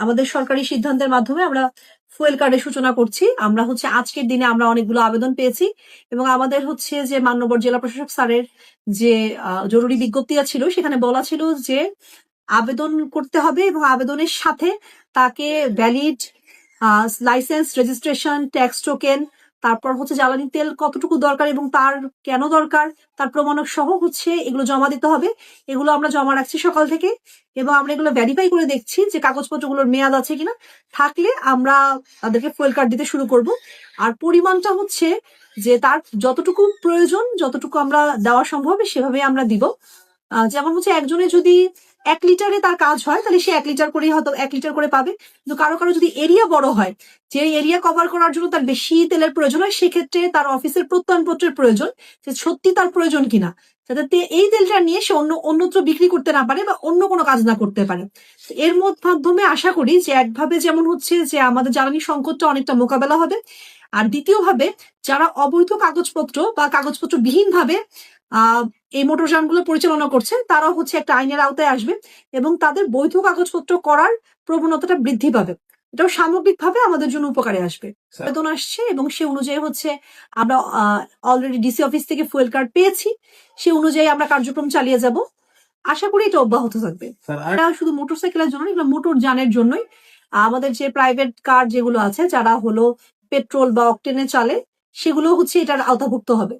আমাদের সরকারি সিদ্ধান্তের মাধ্যমে আমরা ফুয়েল কার্ডের সূচনা করছি। আমরা আজকের দিনে আমরা অনেকগুলো আবেদন পেয়েছি এবং আমাদের যে মান্যবর জেলা প্রশাসক স্যারের যে জরুরি বিজ্ঞপ্তি ছিল সেখানে বলা ছিল যে আবেদন করতে হবে এবং আবেদনের সাথে তাকে valid licence, registration, tax token, তারপর জ্বালানি তেল কতটুকু দরকার এবং তার কেন দরকার তার প্রমাণক সহ এগুলো জমা দিতে হবে। এগুলো আমরা জমা রাখছি সকাল থেকে এবং আমরা এগুলো ভেরিফাই করে দেখছি যে কাগজপত্রগুলোর মেয়াদ আছে কিনা, থাকলে আমরা তাদেরকে ফুয়েল কার্ড দিতে শুরু করব। আর পরিমাণটা যে তার যতটুকু প্রয়োজন, যতটুকু আমরা দেওয়া সম্ভব সেভাবে আমরা দিব। যেমন একজনের যদি 1 লিটারে তার কাজ হয় তাহলে সে 1 লিটার করেই হয়তো 1 লিটার করে পাবে। কিন্তু কারো কারো যদি এরিয়া বড় হয়, যে এরিয়া কভার করার জন্য তার বেশি তেলের প্রয়োজন হয়, সেক্ষেত্রে তার অফিসের প্রত্যয়নপত্রের প্রয়োজন, যে সত্যি তার প্রয়োজন কিনা, যাতে এই তেলটা নিয়ে সে অন্যত্র বিক্রি করতে না পারে বা অন্য কোনো কাজ না করতে পারে। এর মাধ্যমে আশা করি যে একভাবে যেমন যে আমাদের জ্বালানি সংকটটা অনেকটা মোকাবেলা হবে, আর দ্বিতীয়ভাবে যারা অবৈধ কাগজপত্র বা কাগজপত্র বিহীন ভাবে এই মোটরযানগুলো পরিচালনা করছেন তারাও একটা আইনের আওতায় আসবে এবং তাদের বৈধ কাগজপত্র করার প্রবণতাটা বৃদ্ধি পাবে। এটাও সামগ্রিকভাবে আমাদের জন্য উপকারে আসবে। বেতন আসছে এবং সে অনুযায়ী আমরা অলরেডি ডিসি অফিস থেকে ফুয়েল কার্ড পেয়েছি, সে অনুযায়ী আমরা কার্যক্রম চালিয়ে যাব। আশা করি এটা অব্যাহত থাকবে। এটা শুধু মোটরসাইকেলের জন্য, এগুলো মোটর যানের জন্যই। আমাদের যে প্রাইভেট কার যেগুলো আছে, যারা পেট্রোল বা অকটেনে চলে, সেগুলো এটার আওতাভুক্ত হবে।